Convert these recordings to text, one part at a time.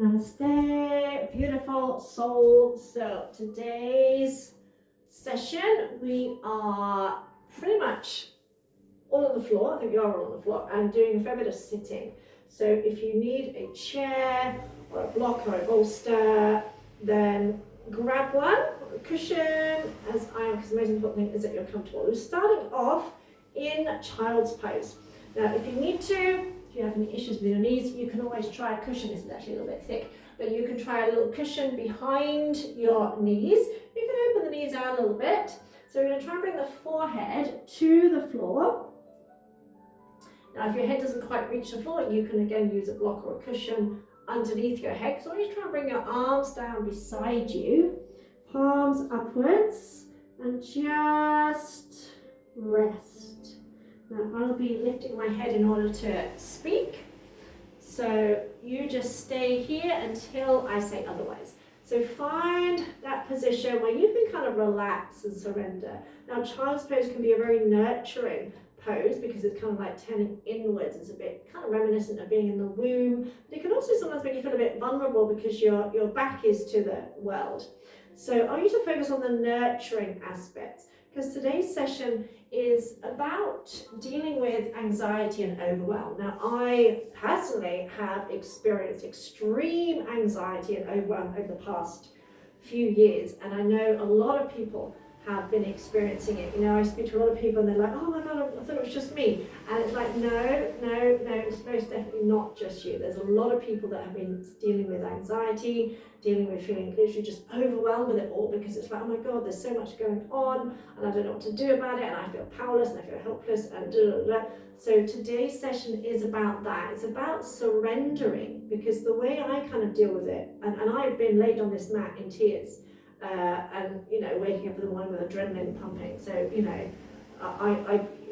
Namaste, beautiful soul. So today's session, we are pretty much all on the floor. I think we are all on the floor and doing a fair bit of sitting. So if you need a chair or a block or a bolster, then grab one, or a cushion, as I am, because the most important thing is that you're comfortable. We're starting off in child's pose. Now, if you need to, if you have any issues with your knees, you can always try a cushion. This is actually a little bit thick, but you can try a little cushion behind your knees. You can open the knees out a little bit. So we're going to try and bring the forehead to the floor. Now, if your head doesn't quite reach the floor, you can again use a block or a cushion underneath your head. So always try and bring your arms down beside you, palms upwards, and just rest. Now, I'll be lifting my head in order to speak. So you just stay here until I say otherwise. So find that position where you can kind of relax and surrender. Now, child's pose can be a very nurturing pose because it's kind of like turning inwards. It's a bit kind of reminiscent of being in the womb. But it can also sometimes make you feel a bit vulnerable because your back is to the world. So I want you to focus on the nurturing aspects, because today's session is about dealing with anxiety and overwhelm. Now, I personally have experienced extreme anxiety and overwhelm over the past few years, and I know a lot of people have been experiencing it. You know, I speak to a lot of people and they're like, oh my God, I thought it was just me. And it's like, no, it's most definitely not just you. There's a lot of people that have been dealing with anxiety, dealing with feeling literally just overwhelmed with it all, because it's like, oh my God, there's so much going on and I don't know what to do about it, and I feel powerless and I feel helpless and da da da. So today's session is about that. It's about surrendering, because the way I kind of deal with it, and I've been laid on this mat in tears, and you know, waking up in the morning with adrenaline pumping. So you know,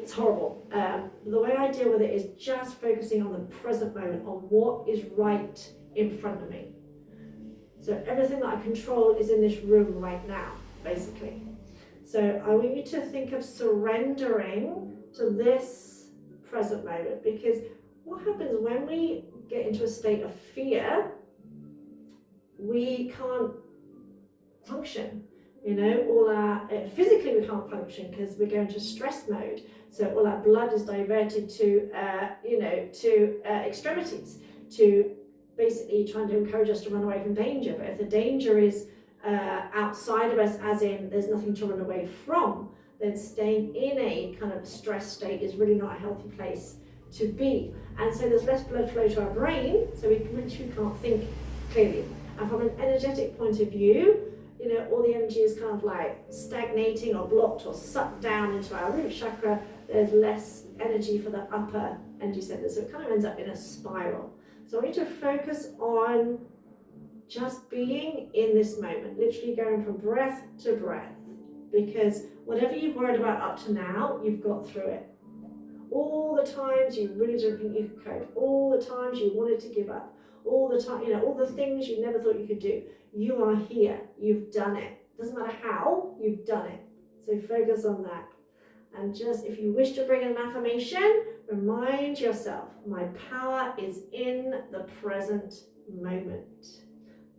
it's horrible. The way I deal with it is just focusing on the present moment, on what is right in front of me. So everything that I control is in this room right now, basically. So I want you to think of surrendering to this present moment, because what happens when we get into a state of fear, we can't function. You know, all our physically we can't function because we go into stress mode. So all our blood is diverted to extremities, to basically trying to encourage us to run away from danger. But if the danger is outside of us, as in there's nothing to run away from, then staying in a kind of stress state is really not a healthy place to be. And so there's less blood flow to our brain, so we literally can't think clearly. And from an energetic point of view, you know, all the energy is kind of like stagnating or blocked or sucked down into our root chakra. There's less energy for the upper energy centers, so it kind of ends up in a spiral. So I want you to focus on just being in this moment, literally going from breath to breath, because whatever you've worried about up to now, you've got through it. All the times you really didn't think you could cope, all the times you wanted to give up, all the time, you know, all the things you never thought you could do. You are here, you've done it. Doesn't matter how, you've done it. So focus on that. And just, if you wish to bring an affirmation, remind yourself, my power is in the present moment.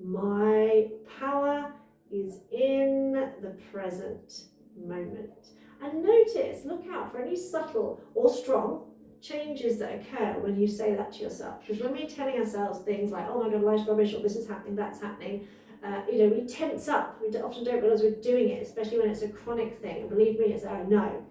My power is in the present moment. And notice, look out for any subtle or strong changes that occur when you say that to yourself. Because when we're telling ourselves things like, oh my God, life's rubbish, or this is happening, that's happening, we tense up. We often don't realize we're doing it, especially when it's a chronic thing. And believe me, as I know.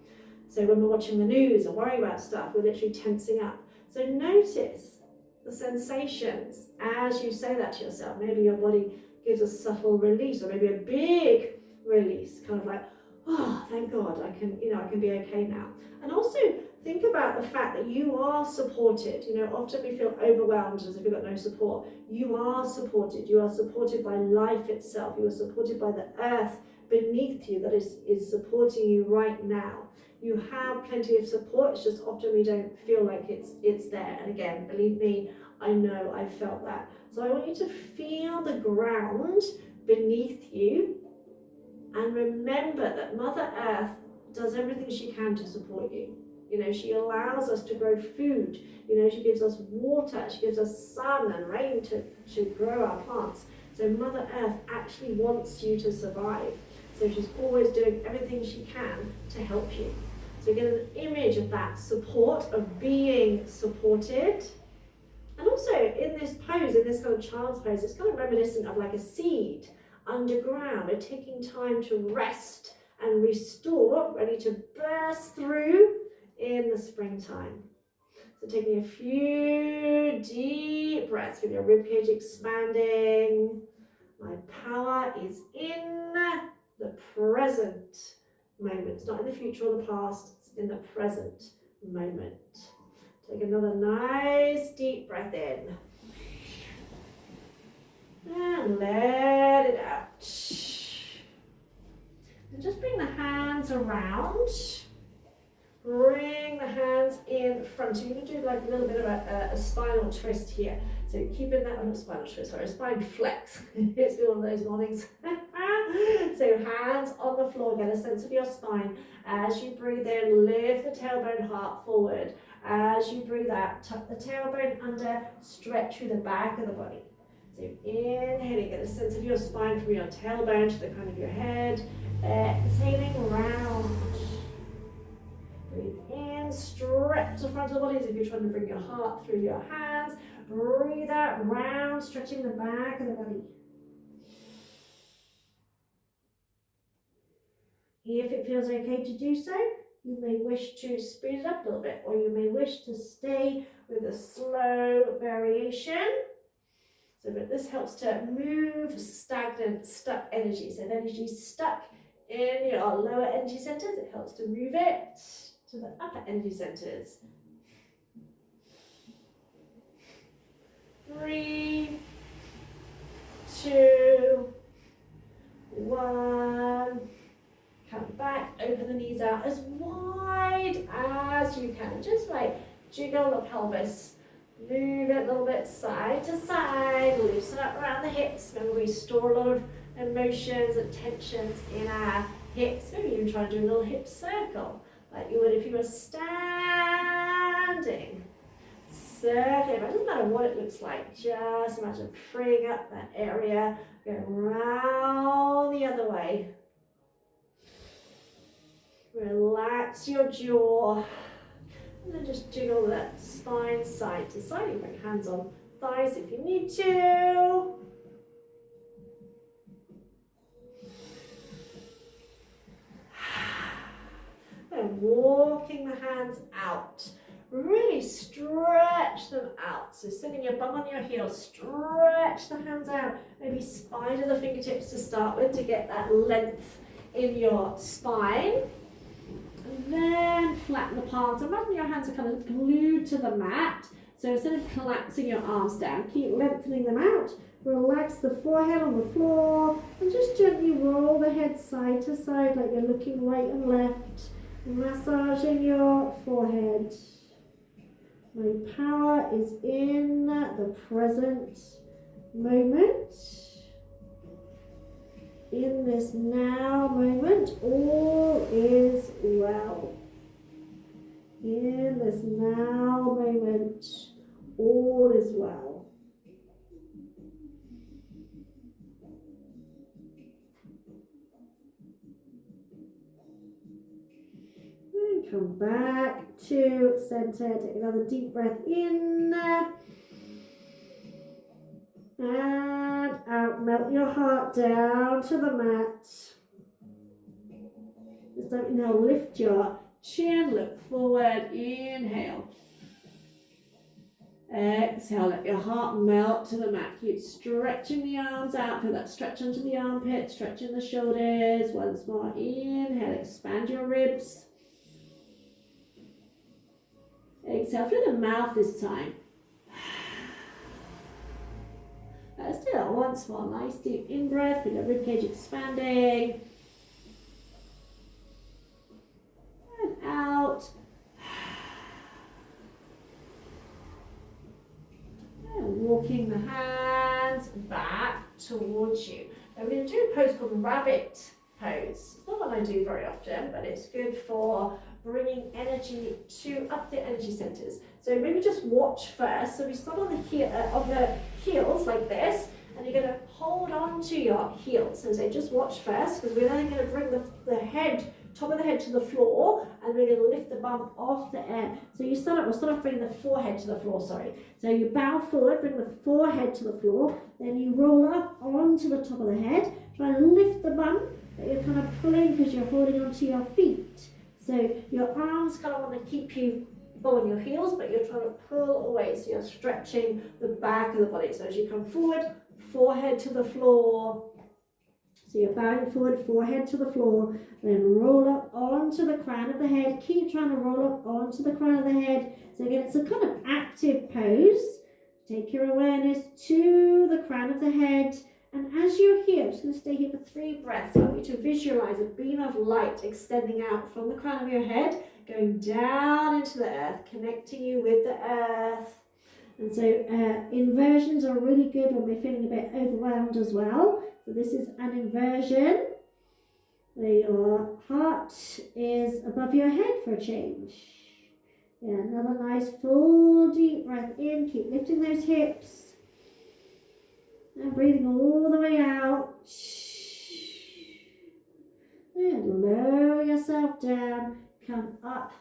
So when we're watching the news or worrying about stuff, we're literally tensing up. So notice the sensations as you say that to yourself. Maybe your body gives a subtle release, or maybe a big release, kind of like, oh, thank God, I can be okay now. And also think about the fact that you are supported. You know, often we feel overwhelmed as if we've got no support. You are supported. You are supported by life itself. You are supported by the earth beneath you that is supporting you right now. You have plenty of support. It's just often we don't feel like it's there. And again, believe me, I know I felt that. So I want you to feel the ground beneath you, and remember that Mother Earth does everything she can to support you. You know, she allows us to grow food. You know, she gives us water, she gives us sun and rain to grow our plants. So Mother Earth actually wants you to survive. So she's always doing everything she can to help you. So get an image of that support, of being supported. And also in this pose, in this kind of child's pose, it's kind of reminiscent of like a seed underground. We're taking time to rest and restore, ready to burst through in the springtime. So taking a few deep breaths with your ribcage expanding. My power is in the present moment. It's not in the future or the past, it's in the present moment. Take another nice deep breath in. And let it out. And just bring the hands around. Bring the hands in front. So you're going to do like a little bit of a spinal twist here. So keeping that, not spinal twist, sorry, spine flex. It's been one of those mornings. So hands on the floor, get a sense of your spine. As you breathe in, lift the tailbone, heart forward. As you breathe out, tuck the tailbone under, stretch through the back of the body. So inhaling, get a sense of your spine from your tailbone to the crown of your head. Exhaling round. Breathe in, stretch the front of the body as if you're trying to bring your heart through your hands. Breathe out, round, stretching the back of the body. If it feels okay to do so, you may wish to speed it up a little bit, or you may wish to stay with a slow variation. So that this helps to move stagnant, stuck energy. So if energy is stuck in your lower energy centers, it helps to move it to the upper energy centers. 3, 2, 1. Come back, open the knees out as wide as you can. Just like jiggle the pelvis. Move it a little bit side to side. Loosen up around the hips. Remember, we store a lot of emotions and tensions in our hips. Maybe even try to do a little hip circle, like you would if you were standing. Circle. It doesn't matter what it looks like. Just imagine freeing up that area. Go round the other way. Relax your jaw. And then just jiggle that spine side to side. You bring hands on thighs if you need to. And walking the hands out. Really stretch them out. So sitting your bum on your heels, stretch the hands out. Maybe spider the fingertips to start with to get that length in your spine. And then flatten the palms. Imagine your hands are kind of glued to the mat. So instead of collapsing your arms down, keep lengthening them out. Relax the forehead on the floor and just gently roll the head side to side like you're looking right and left. Massaging your forehead. My power is in the present moment. In this now moment, all is well. In this now moment, all is well. And come back to center. Take another deep breath in. And out, melt your heart down to the mat. Just now lift your chin, look forward, inhale. Exhale, let your heart melt to the mat. Keep stretching the arms out, feel that stretch under the armpit, stretching the shoulders. Once more, inhale, expand your ribs. Exhale through the mouth this time. Let's do that once more. Nice deep in-breath with your ribcage expanding. And out. And walking the hands back towards you. Now we're going to do a pose called rabbit pose. It's not one I do very often, but it's good for bringing energy to up the energy centers. So maybe just watch first. So we start on the heels like this, and you're going to hold on to your heels. So just watch first, because we're then going to bring the head, top of the head to the floor, and we're going to lift the bum off the air. So we'll start off bringing the forehead to the floor, sorry. So you bow forward, bring the forehead to the floor, then you roll up onto the top of the head, try and lift the bum, but you're kind of pulling because you're holding onto your feet. So your arms kind of want to keep you on your heels, but you're trying to pull away, so you're stretching the back of the body. So as you come forward, forehead to the floor. So you're bowing forward, forehead to the floor, then roll up onto the crown of the head. Keep trying to roll up onto the crown of the head. So again, it's a kind of active pose. Take your awareness to the crown of the head. And as you're here, I'm just going to stay here for 3 breaths. I want you to visualize a beam of light extending out from the crown of your head, going down into the earth, connecting you with the earth. And so inversions are really good when we're feeling a bit overwhelmed as well. So this is an inversion where your heart is above your head for a change. Yeah, another nice full deep breath in. Keep lifting those hips. And breathing all the way out. And lower yourself down. Come up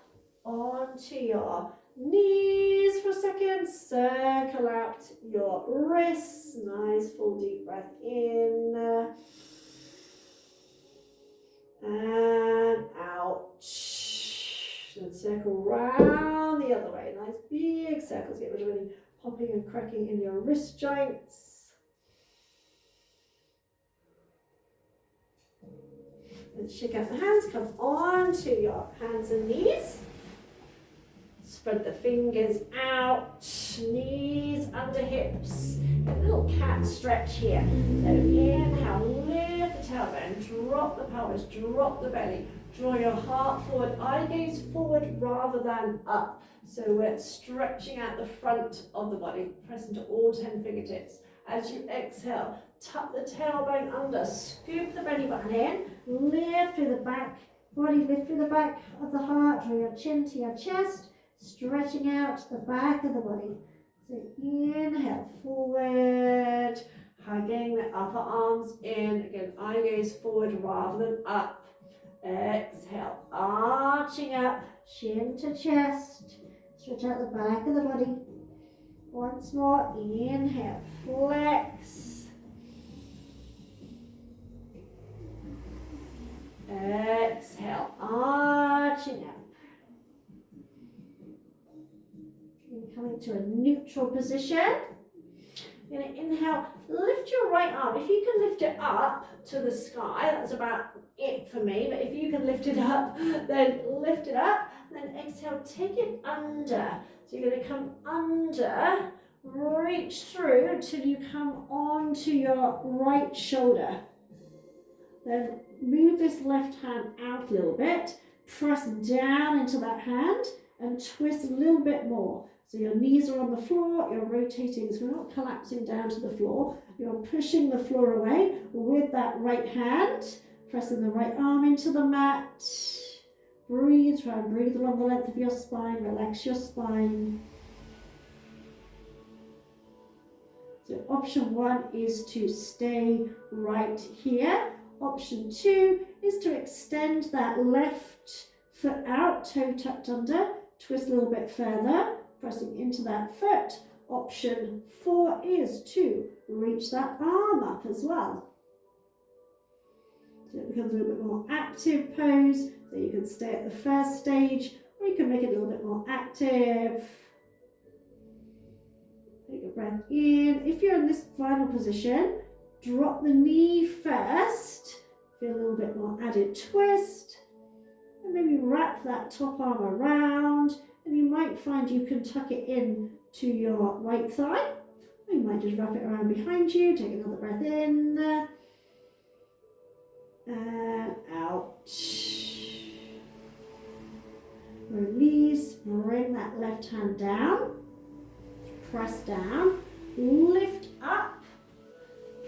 onto your knees for a second. Circle out your wrists. Nice full deep breath in. And out. And circle round the other way. Nice big circles. Get rid of any popping and cracking in your wrist joints. And shake out the hands, come on to your hands and knees. Spread the fingers out, knees under hips. A little cat stretch here. So inhale, lift the tailbone, drop the pelvis, drop the belly. Draw your heart forward, eye gaze forward rather than up. So we're stretching out the front of the body. Press into all 10 fingertips. As you exhale, tuck the tailbone under, scoop the belly button in, lift through the back, body lift through the back of the heart, draw your chin to your chest, stretching out the back of the body. So inhale, forward, hugging the upper arms in, again, eye gaze forward rather than up. Exhale, arching up, chin to chest, stretch out the back of the body. Once more, inhale, flex. Exhale, arching up. And coming to a neutral position. You're going to inhale, lift your right arm. If you can lift it up to the sky, that's about it for me. But if you can lift it up, then lift it up. Then exhale, take it under. So you're going to come under, reach through until you come onto your right shoulder. Then move this left hand out a little bit, press down into that hand and twist a little bit more. So your knees are on the floor, you're rotating, so we're not collapsing down to the floor. You're pushing the floor away with that right hand, pressing the right arm into the mat. Breathe, try and breathe along the length of your spine, relax your spine. So option 1 is to stay right here. Option 2 is to extend that left foot out, toe tucked under, twist a little bit further, pressing into that foot. Option 4 is to reach that arm up as well. So it becomes a little bit more active pose. So you can stay at the first stage, or you can make it a little bit more active. Take a breath in. If you're in this final position, drop the knee first. Feel a little bit more added twist. And maybe wrap that top arm around. And you might find you can tuck it in to your right thigh. Or you might just wrap it around behind you. Take another breath in. And out. Release, bring that left hand down, press down, lift up,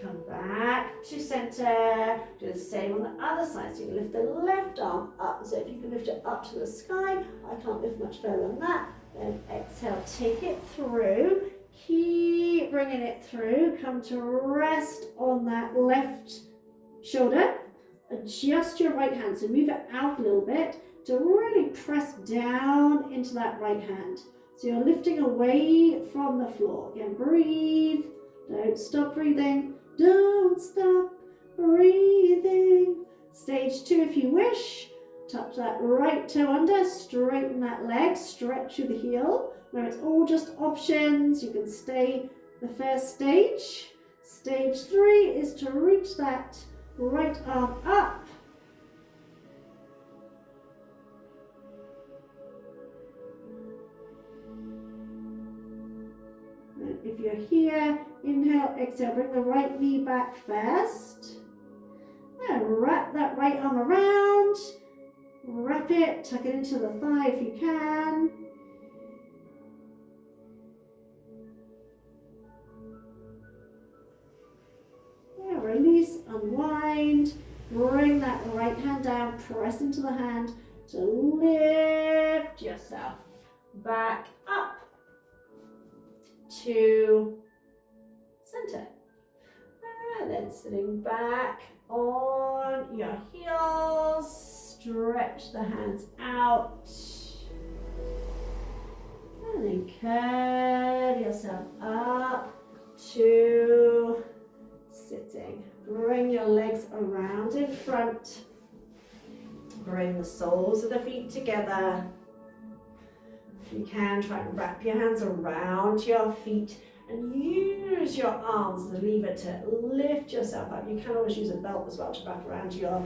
come back to center, do do the same on the other side. So you can lift the left arm up. So if you can lift it up to the sky, I can't lift much further than that. Then exhale, take it through. Keep bringing it through. Come to rest on that left shoulder. Adjust your right hand. So move it out a little bit to really press down into that right hand. So you're lifting away from the floor. Again, breathe. Don't stop breathing. Don't stop breathing. Stage 2 if you wish. Touch that right toe under, straighten that leg, stretch through the heel. Where it's all just options, you can stay the first stage. Stage 3 is to reach that right arm up. And if you're here, inhale, exhale, bring the right knee back first. And wrap that right arm around. Wrap it, tuck it into the thigh if you can. Yeah, release, unwind. Bring that right hand down, press into the hand to lift yourself back up to center. And then sitting back on your heels. Stretch the hands out. And then curl yourself up to sitting. Bring your legs around in front. Bring the soles of the feet together. If you can, try and wrap your hands around your feet and use your arms as a lever to lift yourself up. You can always use a belt as well to wrap around your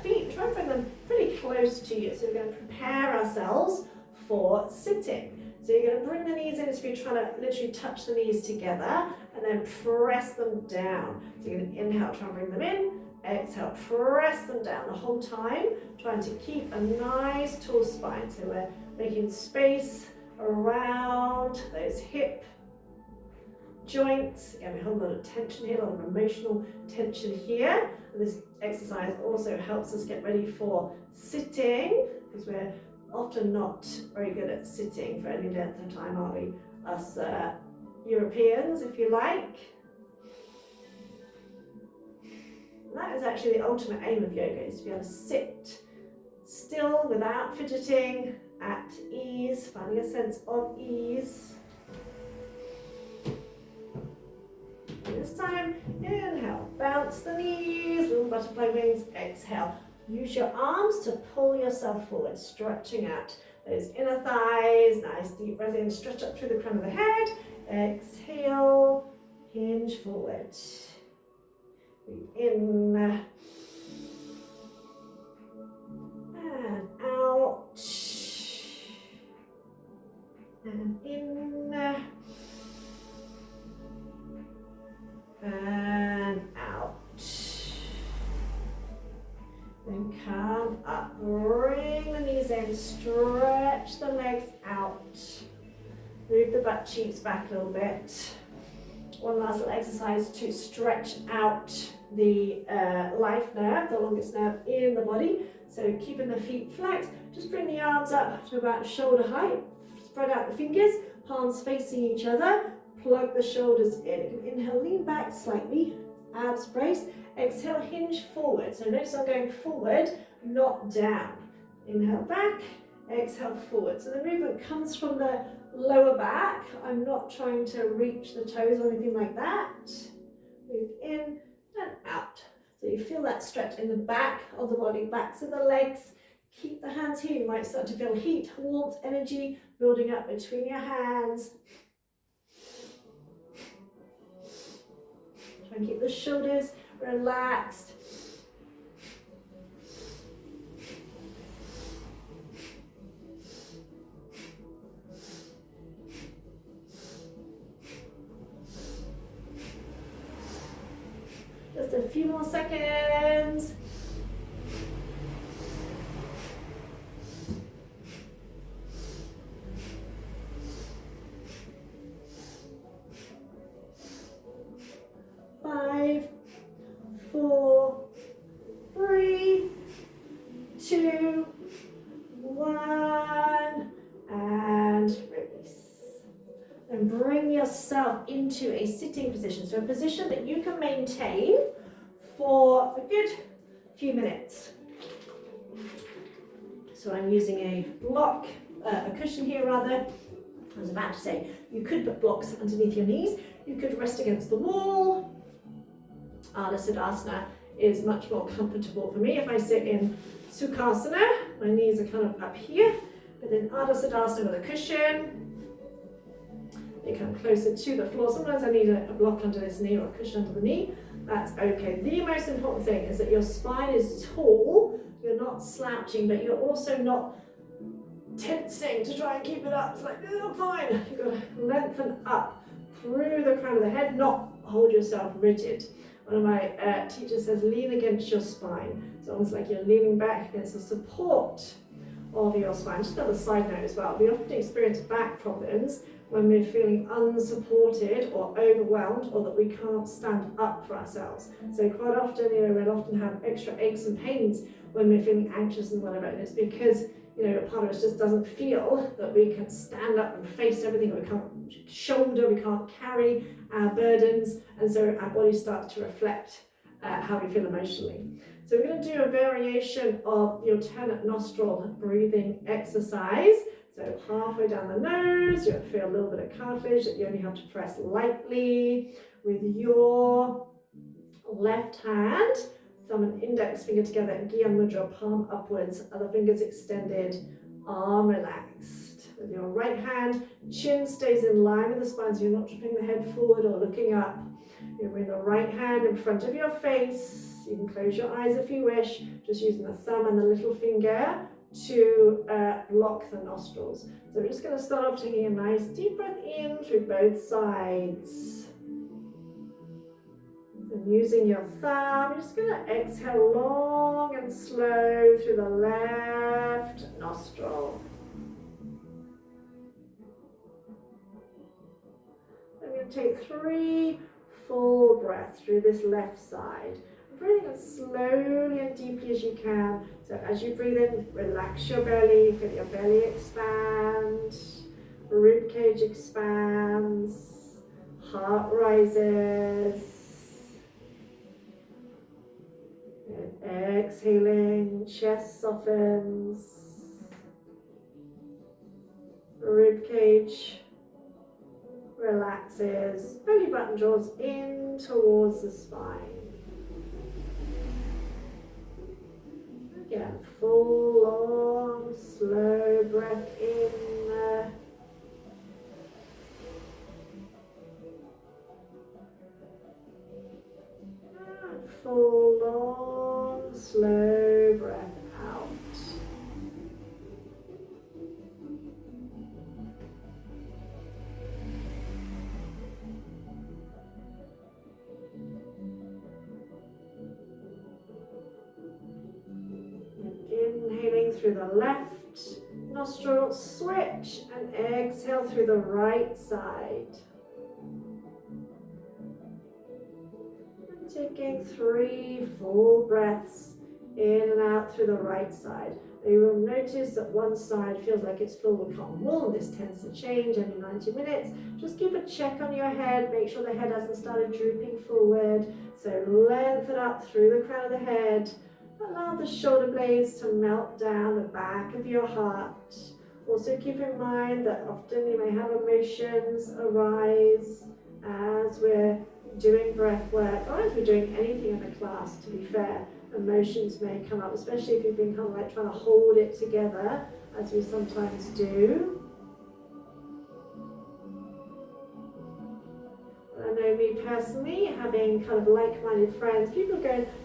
feet. Try and bring them pretty close to you. So we're going to prepare ourselves for sitting. So you're going to bring the knees in as if you're trying to literally touch the knees together and then press them down. So you're going to inhale, try and bring them in. Exhale, press them down the whole time, trying to keep a nice tall spine. So we're making space around those hip joints. Again, we hold a lot of tension here, a lot of emotional tension here. And this exercise also helps us get ready for sitting, because we're often not very good at sitting for any length of time, are we? Us Europeans, if you like. And that is actually the ultimate aim of yoga, is to be able to sit still without fidgeting, at ease, finding a sense of ease. This time, inhale, bounce the knees, little butterfly wings, exhale. Use your arms to pull yourself forward, stretching out those inner thighs. Nice deep breath in, stretch up through the crown of the head. Exhale, hinge forward. Breathe in and out. And in and out. Then come up, bring the knees in, stretch the legs out. Move the butt cheeks back a little bit. One last little exercise to stretch out the life nerve, the longest nerve in the body. So keeping the feet flexed, just bring the arms up to about shoulder height. Spread out the fingers, palms facing each other. Plug the shoulders in. You can inhale, lean back slightly, abs brace. Exhale, hinge forward. So notice I'm going forward, not down. Inhale back, exhale forward. So the movement comes from the lower back. I'm not trying to reach the toes or anything like that. Move in and out. So you feel that stretch in the back of the body, backs of the legs. Keep the hands here. You might start to feel heat, warmth, energy building up between your hands. Try and keep the shoulders relaxed. Just a few more seconds. Five, four, sitting position, so a position that you can maintain for a good few minutes. So I'm using a block, a cushion here rather. I was about to say, you could put blocks underneath your knees, you could rest against the wall. Ardha Siddhasana is much more comfortable for me. If I sit in Sukhasana, my knees are kind of up here, but in Ardha Siddhasana with a cushion, they come closer to the floor. Sometimes I need a block under this knee or a cushion under the knee. That's okay. The most important thing is that your spine is tall, you're not slouching, but you're also not tensing to try and keep it up. It's like, oh, fine. You've got to lengthen up through the crown of the head, not hold yourself rigid. One of my teachers says, lean against your spine. It's almost like you're leaning back against the support of your spine. Just another side note as well. We often experience back problems when we're feeling unsupported or overwhelmed, or that we can't stand up for ourselves. So quite often, we'll often have extra aches and pains when we're feeling anxious and whatever, and it's because part of us just doesn't feel that we can stand up and face everything. We can't shoulder, we can't carry our burdens, and so our bodies start to reflect how we feel emotionally. So we're going to do a variation of the alternate nostril breathing exercise. So halfway down the nose, you'll feel a little bit of cartilage that you only have to press lightly with your left hand. Thumb and index finger together, Gyan Mudra, palm upwards, other fingers extended, arm relaxed. With your right hand, chin stays in line with the spine, so you're not dropping the head forward or looking up. You bring the right hand in front of your face. You can close your eyes if you wish, just using the thumb and the little finger to block the nostrils. So we're just going to start off taking a nice deep breath in through both sides. And using your thumb, you're just going to exhale long and slow through the left nostril. I'm going to take 3 full breaths through this left side. Breathing as slowly and deeply as you can. So as you breathe in, relax your belly, feel your belly expand, rib cage expands, heart rises. And exhaling, chest softens, rib cage relaxes, belly button draws in towards the spine. Again, full, long, slow breath in. And full, long, slow breath out. Inhaling through the left nostril, switch, and exhale through the right side. And taking 3 full breaths in and out through the right side. Now you will notice that one side feels like it's filled with cotton wool. This tends to change every 90 minutes. Just keep a check on your head, make sure the head hasn't started drooping forward. So lengthen up through the crown of the head. Allow the shoulder blades to melt down the back of your heart. Also keep in mind that often you may have emotions arise as we're doing breath work, or as we're doing anything in the class, to be fair. Emotions may come up, especially if you've been kind of like trying to hold it together, as we sometimes do. I know me personally, having kind of like-minded friends,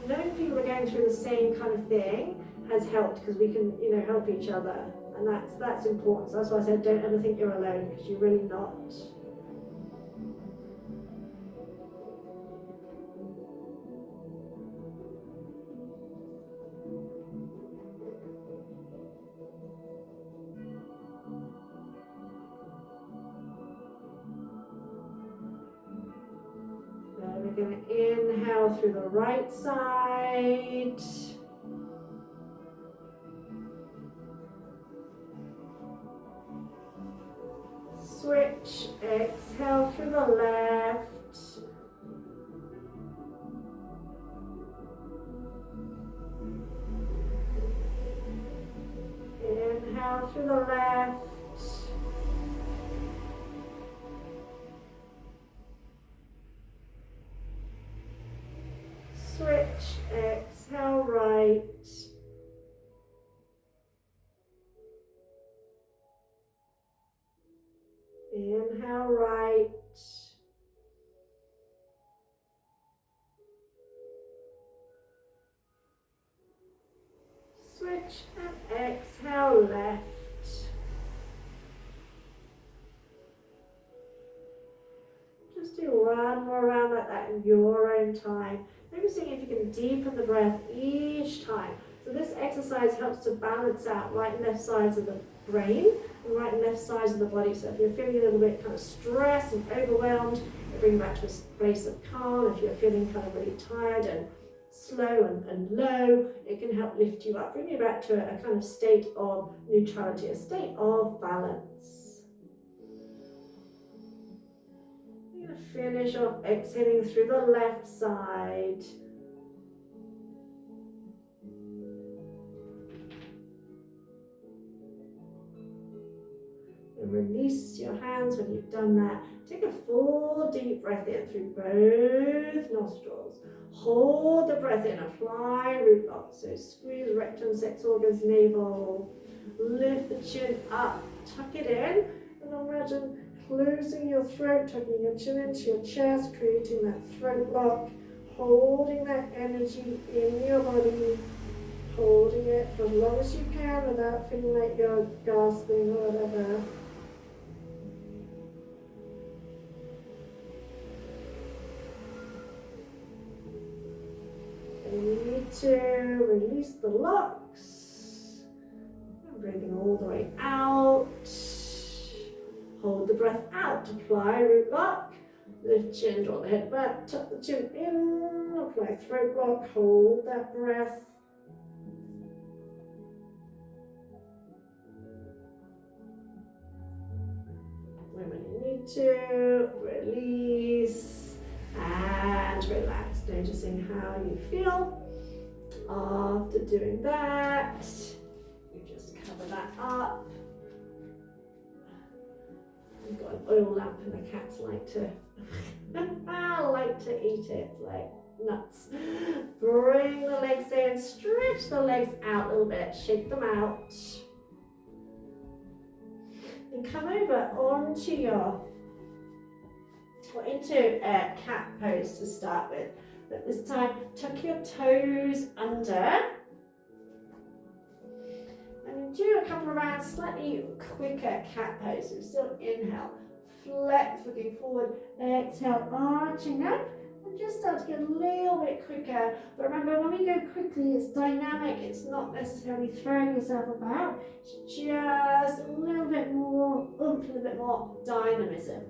knowing people are going through the same kind of thing has helped, because we can, help each other, and that's important. So that's why I said don't ever think you're alone, because you're really not. We're going to inhale through the right side. Switch, exhale through the left. Inhale through the left. Switch, exhale right. Inhale right. Switch and exhale left. Just do one more round like that in your own time. Maybe seeing if you can deepen the breath each time. So this exercise helps to balance out right and left sides of the brain and right and left sides of the body. So if you're feeling a little bit kind of stressed and overwhelmed, you bring you back to a place of calm. If you're feeling kind of really tired and slow and low, it can help lift you up, bring you back to a kind of state of neutrality, a state of balance. You're going to finish off exhaling through the left side. And release your hands when you've done that. Take a full deep breath in through both nostrils. Hold the breath in, apply root lock. So squeeze rectum, sex organs, navel. Lift the chin up, tuck it in. And imagine closing your throat, tucking your chin into your chest, creating that throat lock. Holding that energy in your body. Holding it for as long as you can without feeling like you're gasping or whatever. And you need to release the locks. And breathing all the way out. Hold the breath out. Apply root lock. Lift chin, draw the head back, tuck the chin in. Apply throat lock. Hold that breath. And when you need to, release and relax. Noticing how you feel after doing that. You just cover that up. We've got an oil lamp and the cats like to eat it like nuts. Bring the legs in, stretch the legs out a little bit, shake them out. And come over into a cat pose to start with. But this time, tuck your toes under. And do a couple of rounds, slightly quicker cat pose. So still inhale, flex, looking forward, exhale, arching up. And just start to get a little bit quicker. But remember, when we go quickly, it's dynamic. It's not necessarily throwing yourself about. It's just a little bit more oomph, a little bit more dynamism.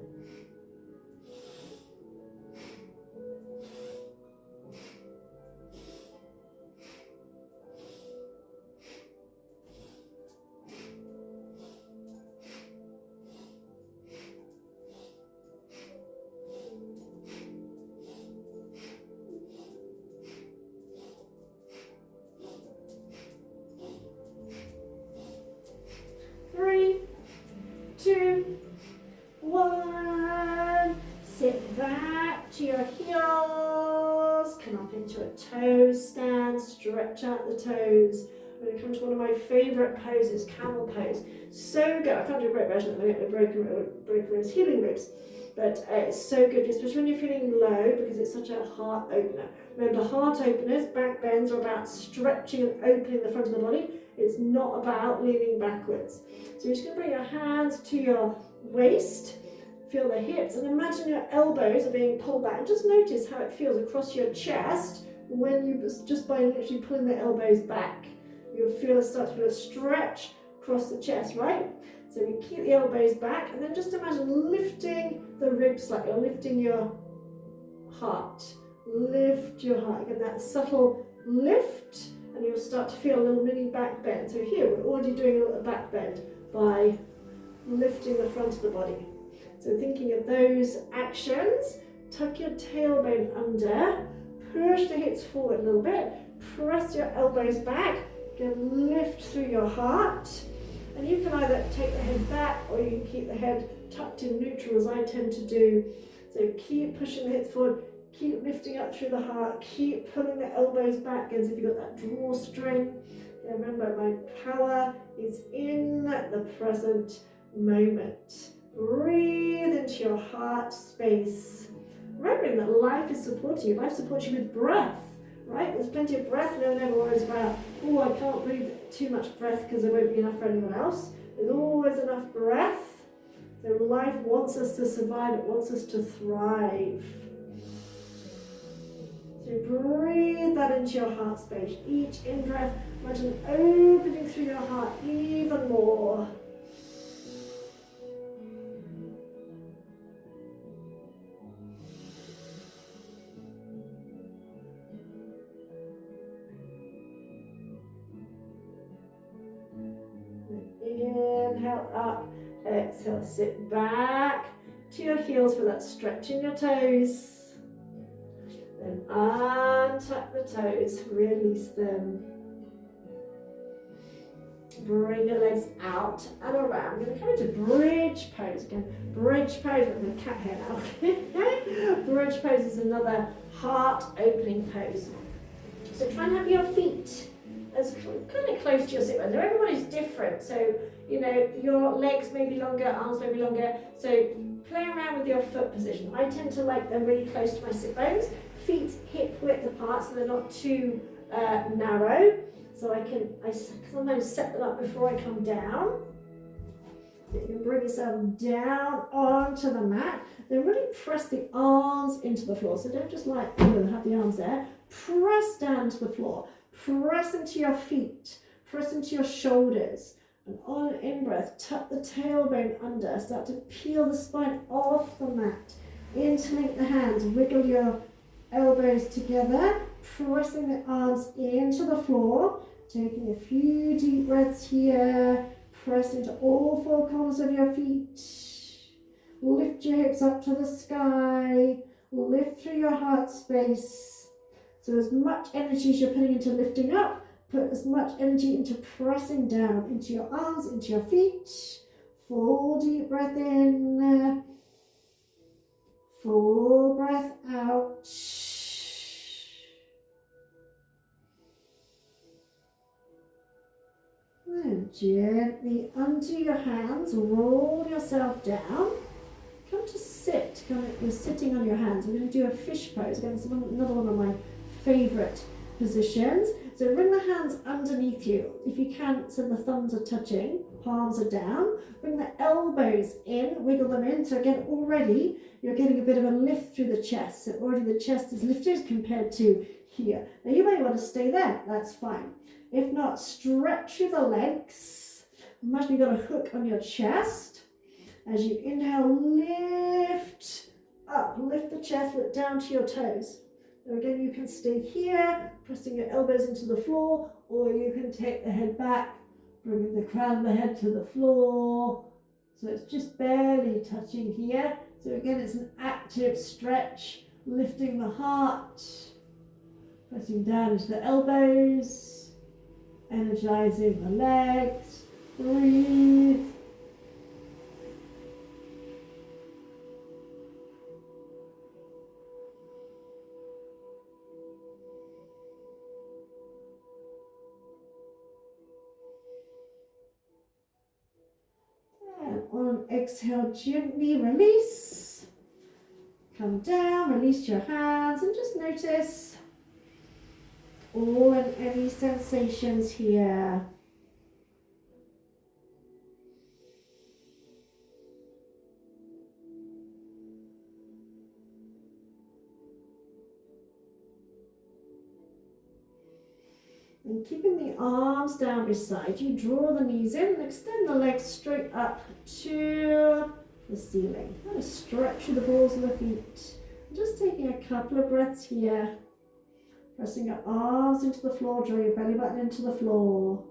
Toe stand, stretch out the toes. I'm going to come to one of my favourite poses, camel pose. So good. I can't do a great version of it, broken ribs, healing ribs. But it's so good, especially when you're feeling low, because it's such a heart opener. Remember, heart openers, back bends, are about stretching and opening the front of the body. It's not about leaning backwards. So you're just going to bring your hands to your waist. Feel the hips and imagine your elbows are being pulled back. And just notice how it feels across your chest when you, just by literally pulling the elbows back. You'll start to feel a stretch across the chest, right? So we keep the elbows back and then just imagine lifting the ribs slightly, or lifting your heart. Lift your heart. Again, that subtle lift, and you'll start to feel a little mini back bend. So here we're already doing a little back bend by lifting the front of the body. So thinking of those actions, tuck your tailbone under, push the hips forward a little bit, press your elbows back, again lift through your heart, And you can either take the head back or you can keep the head tucked in neutral, as I tend to do. So keep pushing the hips forward, keep lifting up through the heart, keep pulling the elbows back as if you've got that drawstring. And remember, my power is in the present moment. Breathe into your heart space. Remembering that life is supporting you. Life supports you with breath, right? There's plenty of breath. No one ever worries about, oh, I can't breathe too much breath because there won't be enough for anyone else. There's always enough breath. So life wants us to survive. It wants us to thrive. So breathe that into your heart space. Each in-breath, imagine opening through your heart even more. Inhale up, exhale, sit back to your heels for that stretch in your toes. Then untuck the toes, release them. Bring your legs out and around. We're going to come into bridge pose again. Bridge pose, I'm going to cat hair now. Bridge pose is another heart opening pose. So try and have your feet as kind of close to your sit bones. Now everybody's different, so you know your legs may be longer, arms may be longer. So play around with your foot position. I tend to like them really close to my sit bones. Feet hip width apart, so they're not too narrow. So I sometimes set them up before I come down. So you can bring yourself down onto the mat. Then really press the arms into the floor. So don't just like have the arms there. Press down to the floor. Press into your feet. Press into your shoulders. And on an in-breath, tuck the tailbone under. Start to peel the spine off the mat. Interlink the hands. Wiggle your elbows together. Pressing the arms into the floor. Taking a few deep breaths here. Press into all four corners of your feet. Lift your hips up to the sky. Lift through your heart space. So as much energy as you're putting into lifting up, put as much energy into pressing down into your arms, into your feet. Full deep breath in. Full breath out. Then gently onto your hands, roll yourself down. Come to sit, you're sitting on your hands. We're going to do a fish pose. Again, it's another one of my favourite positions. So bring the hands underneath you. If you can, so the thumbs are touching, palms are down. Bring the elbows in, wiggle them in. So again, already you're getting a bit of a lift through the chest. So already the chest is lifted compared to here. Now you may want to stay there, that's fine. If not, stretch through the legs. Imagine you've got a hook on your chest. As you inhale, lift up, lift the chest, look down to your toes. Now again, you can stay here, pressing your elbows into the floor, or you can take the head back, bringing the crown of the head to the floor. So it's just barely touching here. So again, it's an active stretch, lifting the heart, pressing down into the elbows, energizing the legs. Breathe. On exhale, gently release. Come down, release your hands, and just notice all and any sensations here. And keeping the arms down beside you, draw the knees in and extend the legs straight up to the ceiling. Kind of stretch through the balls of the feet. Just taking a couple of breaths here. Pressing your arms into the floor, draw your belly button into the floor.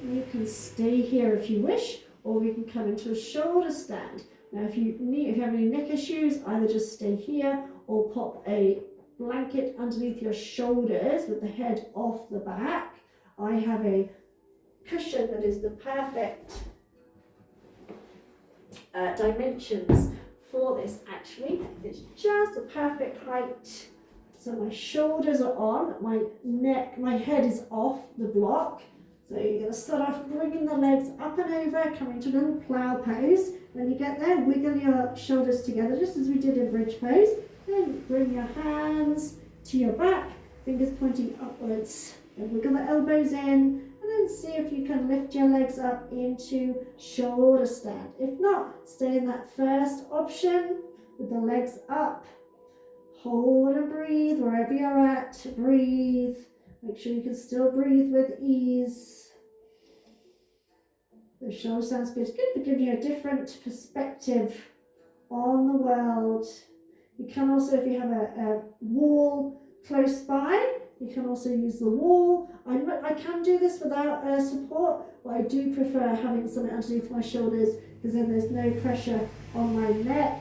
You can stay here if you wish, or we can come into a shoulder stand. Now if you have any neck issues, either just stay here or pop a blanket underneath your shoulders with the head off the back. I have a cushion that is the perfect dimensions for this actually. It's just the perfect height. So my shoulders are on, my neck, my head is off the block. So you're going to start off bringing the legs up and over, coming to a little plow pose. When you get there, wiggle your shoulders together, just as we did in bridge pose. Then bring your hands to your back, fingers pointing upwards. Then wiggle the elbows in, and then see if you can lift your legs up into shoulder stand. If not, stay in that first option with the legs up. Hold and breathe wherever you're at. Breathe. Make sure you can still breathe with ease. The shoulder stands good. It's good for giving you a different perspective on the world. You can also, if you have a wall close by, you can also use the wall. I can do this without support, but I do prefer having something underneath my shoulders because then there's no pressure on my neck.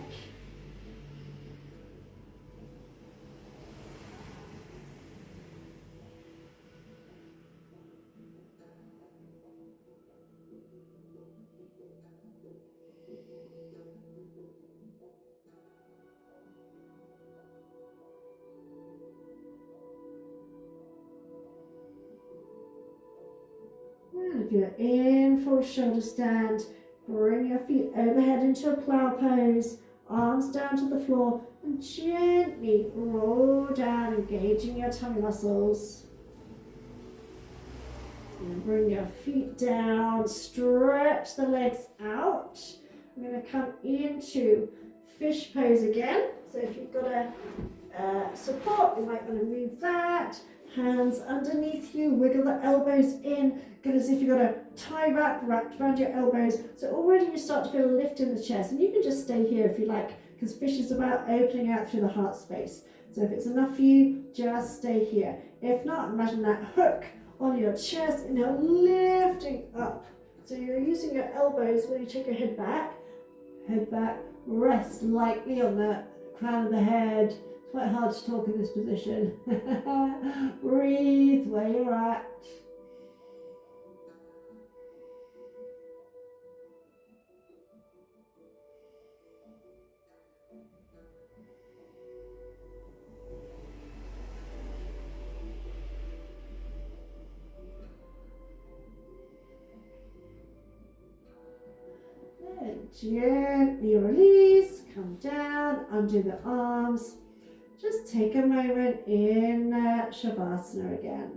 And if you're in full shoulder stand, bring your feet overhead into a plow pose, arms down to the floor, and gently roll down, engaging your tummy muscles. And bring your feet down, stretch the legs out. I'm going to come into fish pose again. So if you've got a support, you might want to move that. Hands underneath you, wiggle the elbows in, good as if you've got a tie wrapped around your elbows. So already you start to feel a lift in the chest, and you can just stay here if you like, because fish is about opening out through the heart space. So if it's enough for you, just stay here. If not, imagine that hook on your chest, and now lifting up. So you're using your elbows when you take your head back, rest lightly on the crown of the head. Quite hard to talk in this position. Breathe where you're at. And gently release, come down, undo the arms. Just take a moment in Shavasana again.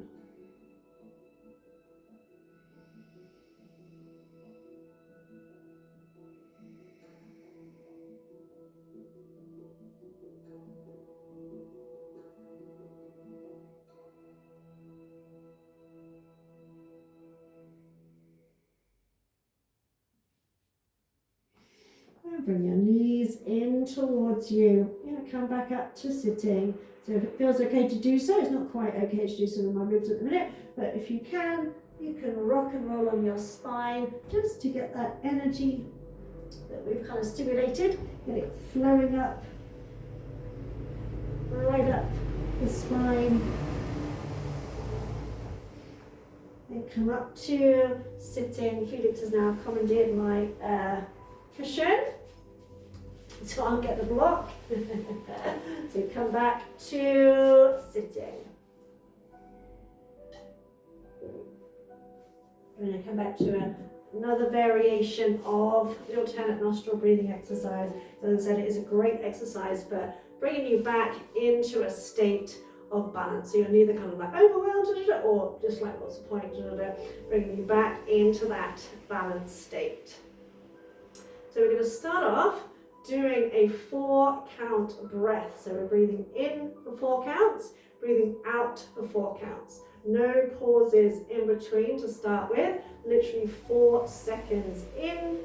And bring your knees in towards you. You're going to come back up to sitting. So if it feels okay to do so, it's not quite okay to do so with my ribs at the minute, but if you can rock and roll on your spine just to get that energy that we've kind of stimulated, get it flowing up, right up the spine. And come up to sitting. Felix has now commandeered my cushion, so I'll get the block. So come back to sitting. We're going to come back to another variation of the alternate nostril breathing exercise. So as I said, it is a great exercise for bringing you back into a state of balance. So you're neither kind of like overwhelmed or just like what's the point, bringing you back into that balanced state. So we're going to start off doing a 4-count breath. So we're breathing in for 4 counts, breathing out for 4 counts. No pauses in between to start with. Literally 4 seconds in,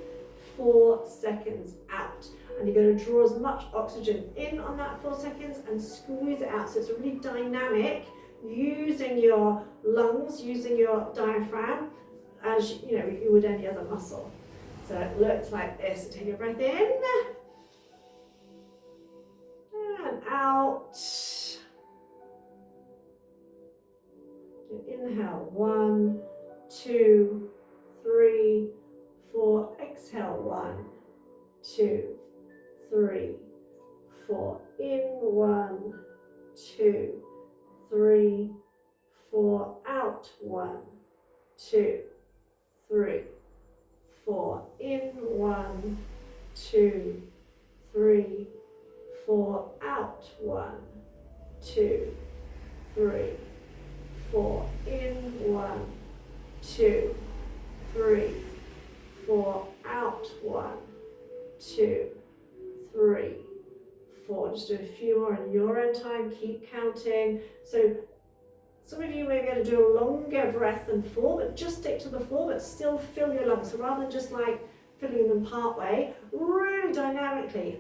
4 seconds out. And you're going to draw as much oxygen in on that 4 seconds and squeeze it out. So it's really dynamic, using your lungs, using your diaphragm as you would any other muscle. So it looks like this. Take a breath in and out. Inhale, 1, 2, 3, 4. Exhale, 1, 2, 3, 4. In, 1, 2, 3, 4. Out, 1, 2, 3, 4. In, 1, 2, 3, 4. Out, 1, 2, 3, 4. In, 1, 2, 3, 4. Out, 1, 2, 3, 4. Just do a few more in your own time. Keep counting. So some of you may be able to do a longer breath than 4, but just stick to the 4, but still fill your lungs. So rather than just like filling them part way, really dynamically.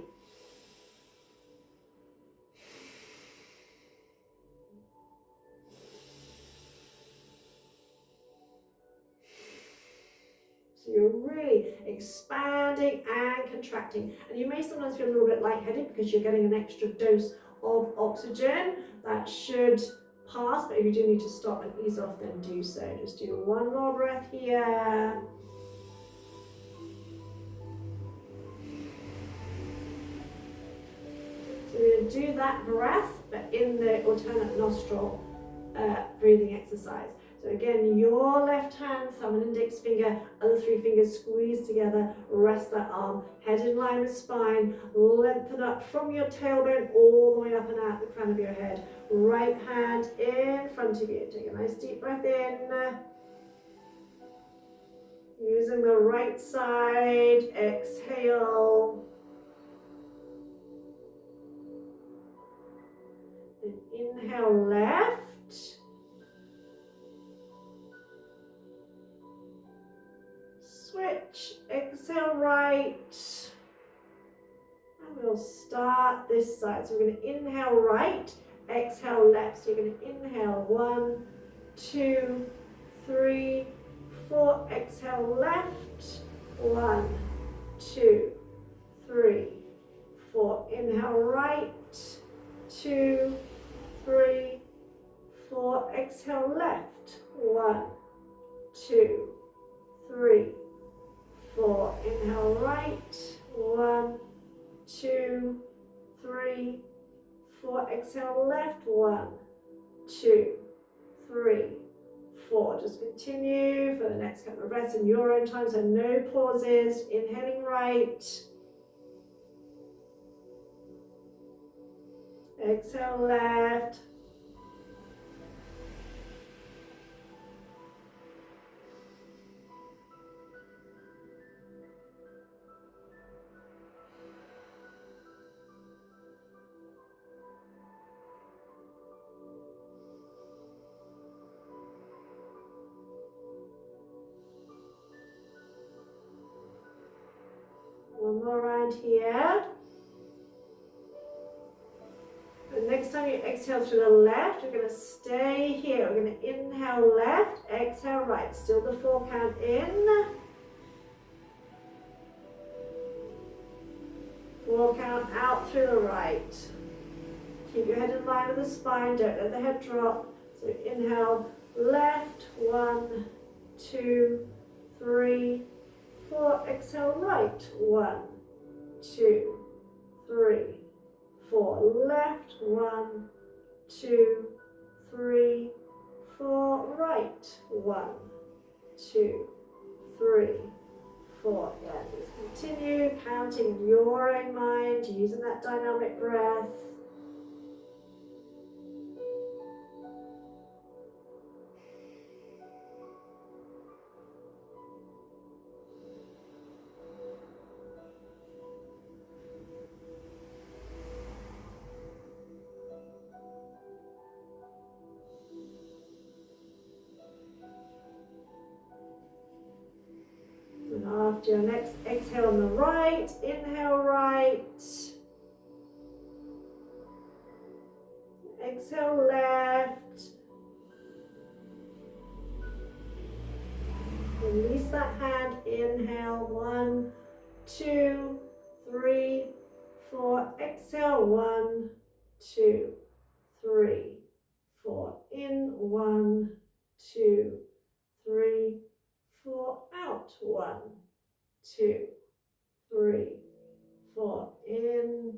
So you're really expanding and contracting. And you may sometimes feel a little bit lightheaded because you're getting an extra dose of oxygen. That should pass, but if you do need to stop and ease off, then do so. Just do one more breath here. So we're going to do that breath, but in the alternate nostril breathing exercise. So again, your left hand, thumb and index finger, other 3 fingers squeeze together, rest that arm, head in line with spine, lengthen up from your tailbone all the way up and out the crown of your head. Right hand in front of you. Take a nice deep breath in. Using the right side, exhale. And inhale left. Switch, exhale right, and we'll start this side. So we're going to inhale right, exhale left. So you're going to inhale 1, 2, 3, 4, exhale left, 1, 2, 3, 4, inhale right, 2, 3, 4, exhale left, 1, 2, 3, 4, inhale right, 1, 2, 3, 4, exhale left, 1, 2, 3, 4. Just continue for the next couple of breaths in your own time, so no pauses. Inhaling right, exhale left, one more round here. The next time you exhale through the left, we're going to stay here. We're going to inhale left, exhale right. Still the 4 count in. 4 count out through the right. Keep your head in line with the spine. Don't let the head drop. So inhale left, 1, 2, 3, 4. Exhale right, 1, 2, 3, 4. Left, 1, 2, 3, 4. Right, 1, 2, 3, 4. Yeah, just continue counting in your own mind, using that dynamic breath. And after your next exhale on the right, inhale right, exhale left, release that hand, inhale 1, 2, 3, 4, exhale 1, 2, 3, 4. In, 1, 2, 3, 4. Out, 1, 2, 3, 4. In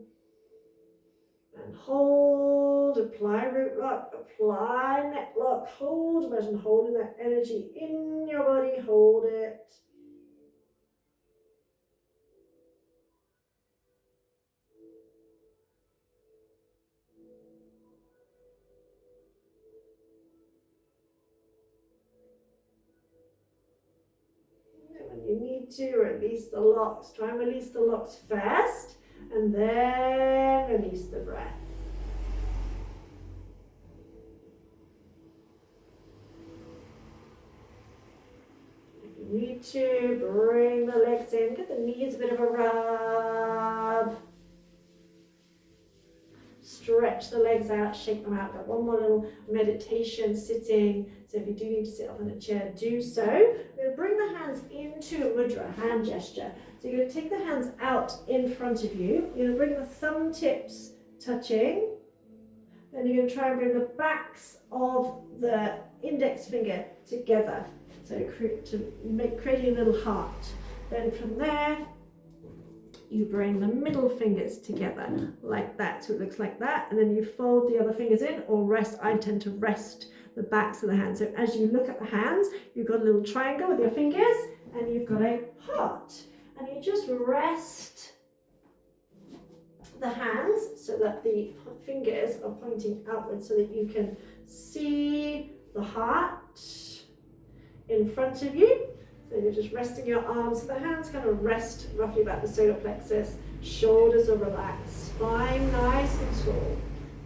and hold. Apply root lock, apply neck lock, hold. Imagine holding that energy in your body, hold it. When you need to, release the locks. Try and release the locks first, and then release the breath. If you need to, bring the legs in. Give the knees a bit of a rub. Stretch the legs out, shake them out. Got one more little meditation sitting. So if you do need to sit up in a chair, do so. We're going to bring the hands into a mudra, hand gesture. So you're going to take the hands out in front of you. You're going to bring the thumb tips touching. Then you're going to try and bring the backs of the index finger together. So creating a little heart. Then from there, you bring the middle fingers together like that, so it looks like that, and then you fold the other fingers in or rest. I tend to rest the backs of the hands. So as you look at the hands, you've got a little triangle with your fingers and you've got a heart, and you just rest the hands so that the fingers are pointing outwards so that you can see the heart in front of you. So you're just resting your arms. So the hands kind of rest roughly about the solar plexus. Shoulders are relaxed. Spine nice and tall.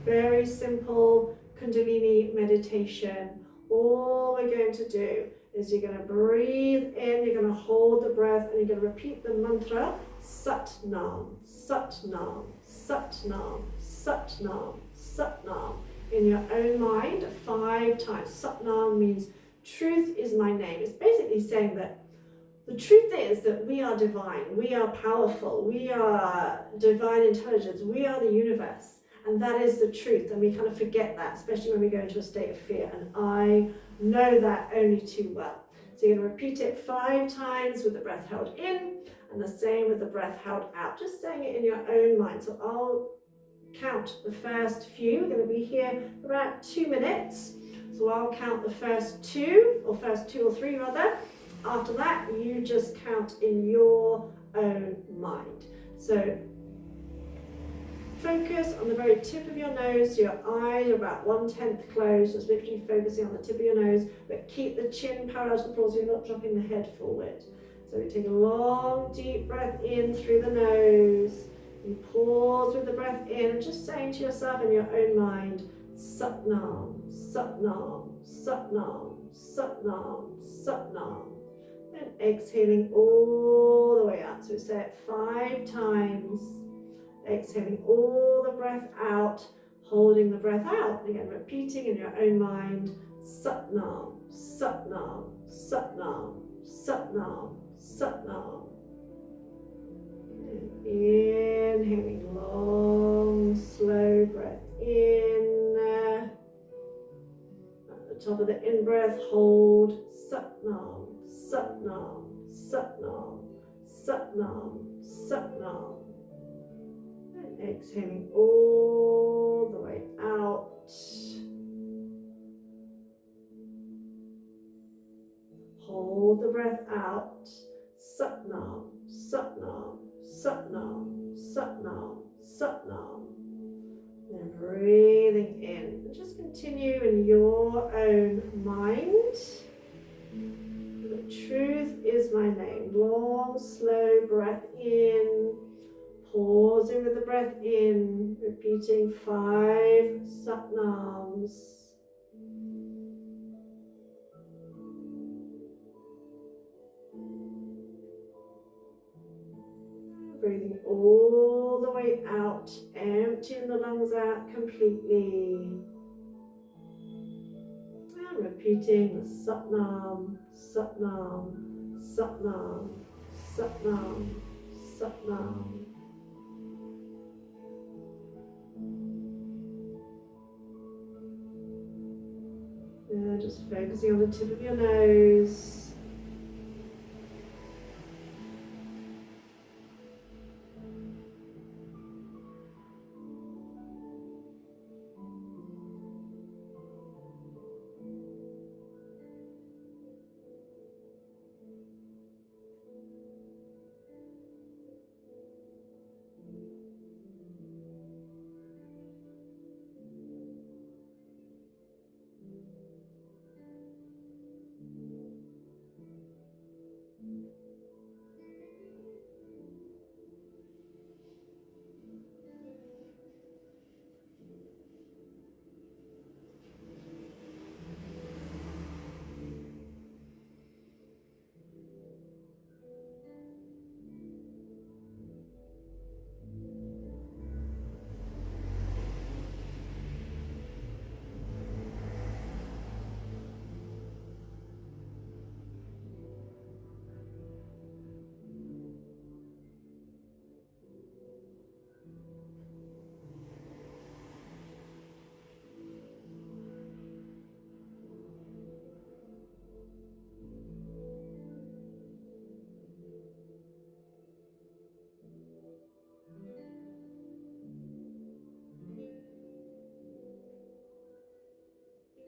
Very simple Kundalini meditation. All we're going to do is you're going to breathe in, you're going to hold the breath, and you're going to repeat the mantra Sat Nam, Sat Nam, Sat Nam, Sat Nam, Sat Nam in your own mind 5 times. Sat Nam means truth is my name. It's basically saying that the truth is that we are divine, we are powerful, we are divine intelligence, we are the universe, and that is the truth. And we kind of forget that, especially when we go into a state of fear, and I know that only too well. So you're going to repeat it 5 times with the breath held in, and the same with the breath held out, just saying it in your own mind. So I'll count the first few. We're going to be here for about 2 minutes. So I'll count the first 2 or 3 rather. After that, you just count in your own mind. So focus on the very tip of your nose. Your eyes are about 1/10 closed, just literally focusing on the tip of your nose, but keep the chin parallel to the floor so you're not dropping the head forward. So we take a long, deep breath in through the nose. You pause with the breath in and just saying to yourself in your own mind, Sat Nam, Sat Nam, Sat Nam, Sat Nam, Sat Nam. And exhaling all the way out. So we say it 5 times. Exhaling all the breath out, holding the breath out. Again, repeating in your own mind, Sat Nam, Sat Nam, Sat Nam, Sat Nam, Sat Nam. Inhaling long, slow breath in. At the top of the in-breath, hold Sat Nam, Sat Nam, Sat Nam, Sat Nam, Sat Nam. And exhaling all the way out. Hold the breath out. Sat Nam, Sat Nam, Sat Nam, Sat Nam, Sat Nam. Then breathing in. And just continue in your own mind. The truth is my name. Long, slow breath in. Pausing with the breath in. Repeating 5 Sat Nams. Breathing all the way out, emptying the lungs out completely. And repeating the Sat Nam, Sat Nam, Sat Nam, Sat Nam, Sat Nam. Focusing on the tip of your nose.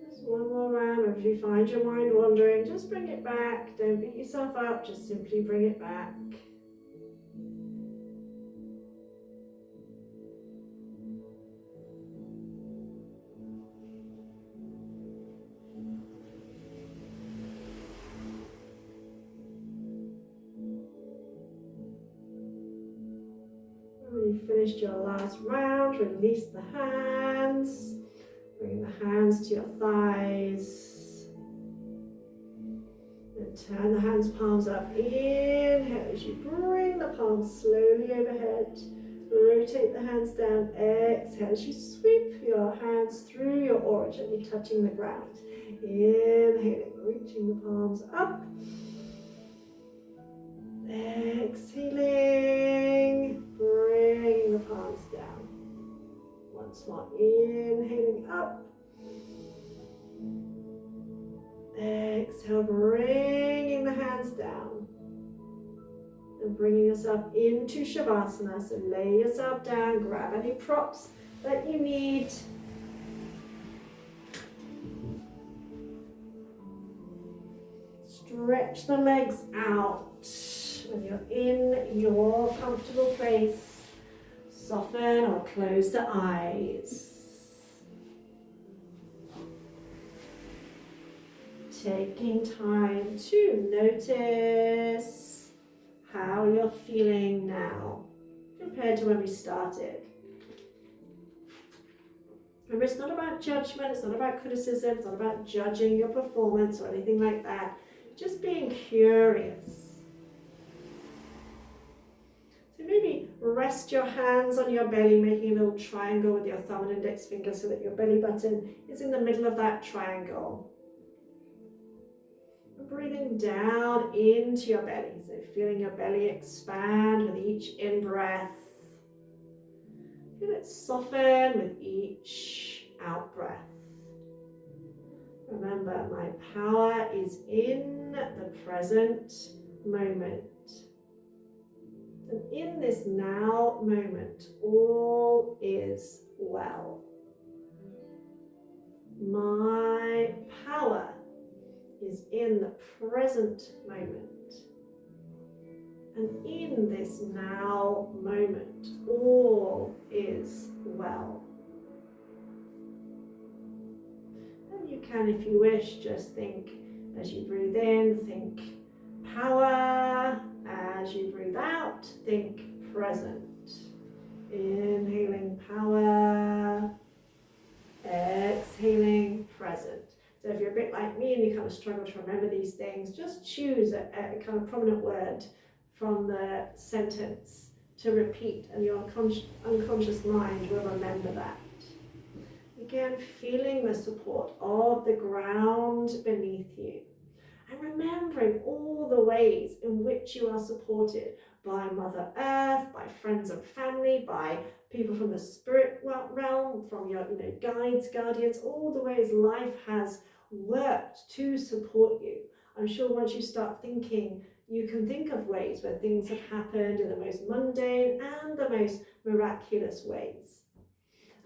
Just one more round. If you find your mind wandering, just bring it back. Don't beat yourself up, just simply bring it back. When you've finished your last round, release the hands. Bring the hands to your thighs. And turn the hands palms up. Inhale as you bring the palms slowly overhead. Rotate the hands down. Exhale as you sweep your hands through your aura, gently touching the ground. Inhaling, reaching the palms up. Exhaling, bringing the palms down. Once more, inhaling up. Exhale, bringing the hands down. And bringing yourself into Shavasana. So lay yourself down, grab any props that you need. Stretch the legs out. When you're in your comfortable place, soften or close the eyes. Taking time to notice how you're feeling now compared to when we started. Remember, it's not about judgment, it's not about criticism, it's not about judging your performance or anything like that. Just being curious. So maybe rest your hands on your belly, making a little triangle with your thumb and index finger so that your belly button is in the middle of that triangle. And breathing down into your belly, so feeling your belly expand with each in-breath. Feel it soften with each out-breath. Remember, my power is in the present moment. And in this now moment, all is well. My power is in the present moment. And in this now moment, all is well. And you can, if you wish, just think as you breathe in, think power. As you breathe out, think present. Inhaling power, exhaling present. So if you're a bit like me and you kind of struggle to remember these things, just choose a kind of prominent word from the sentence to repeat, and your unconscious mind will remember that. Again, feeling the support of the ground beneath you. And remembering all the ways in which you are supported by Mother Earth, by friends and family, by people from the spirit realm, from your guides, guardians, all the ways life has worked to support you. I'm sure once you start thinking, you can think of ways where things have happened in the most mundane and the most miraculous ways,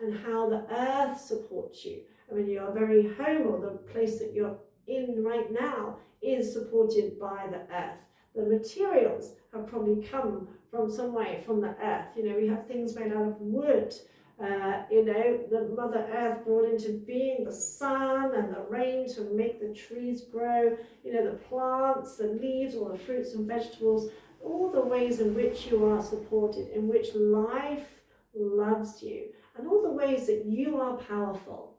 and how the earth supports you. I mean, your very home, or the place that you're in right now, is supported by the earth. The materials have probably come from some way from the earth. You know, we have things made out of wood. You know, the Mother Earth brought into being the sun and the rain to make the trees grow. You know, the plants, the leaves, all the fruits and vegetables, all the ways in which you are supported, in which life loves you, and all the ways that you are powerful.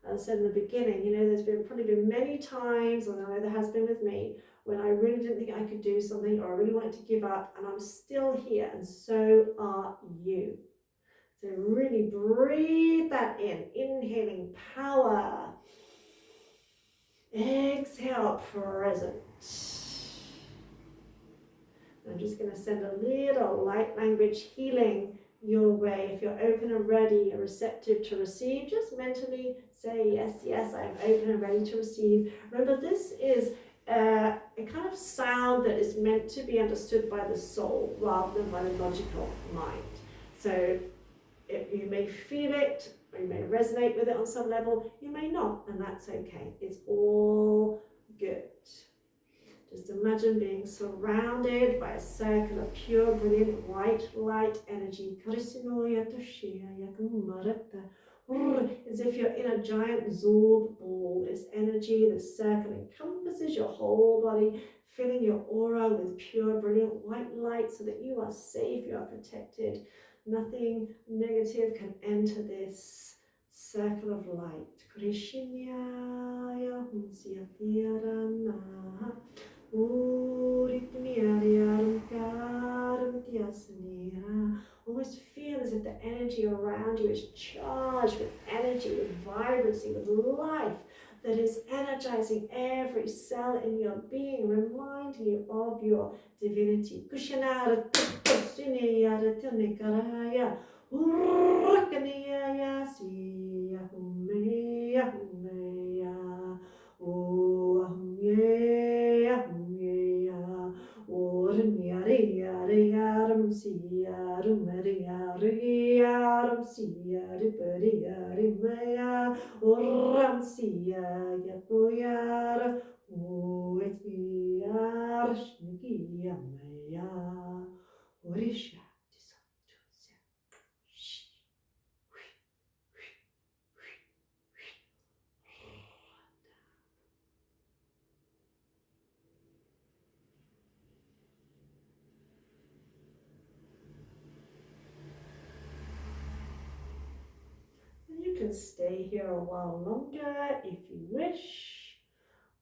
As I said in the beginning, you know, there's probably been many times, and I know there has been with me, when I really didn't think I could do something, or I really wanted to give up, and I'm still here, and so are you. So really breathe that in, inhaling power. Exhale, present. I'm just going to send a little light language healing your way. If you're open and ready and receptive to receive, just mentally say, yes, yes, I'm open and ready to receive. Remember, this is a kind of sound that is meant to be understood by the soul rather than by the logical mind. So you may feel it, or you may resonate with it on some level, you may not, and that's okay. It's all good. Just imagine being surrounded by a circle of pure, brilliant, white light energy. As if you're in a giant Zorb ball. This energy, this circle encompasses your whole body, filling your aura with pure, brilliant white light so that you are safe, you are protected. Nothing negative can enter this circle of light. Almost feel as if the energy around you is charged with energy, with vibrancy, with life that is energizing every cell in your being, reminding you of your divinity. You can stay here a while longer if you wish,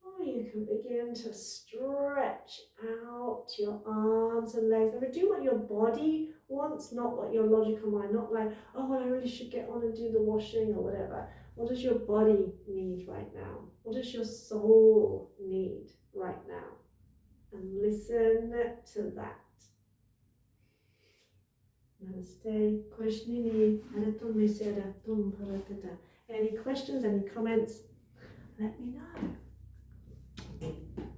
or you can begin to stretch out your arms and legs. Remember, do what your body wants, not what your logical mind, not like, oh, well, I really should get on and do the washing or whatever. What does your body need right now? What does your soul need right now? And listen to that. Namaste. Any questions, any comments? Let me know.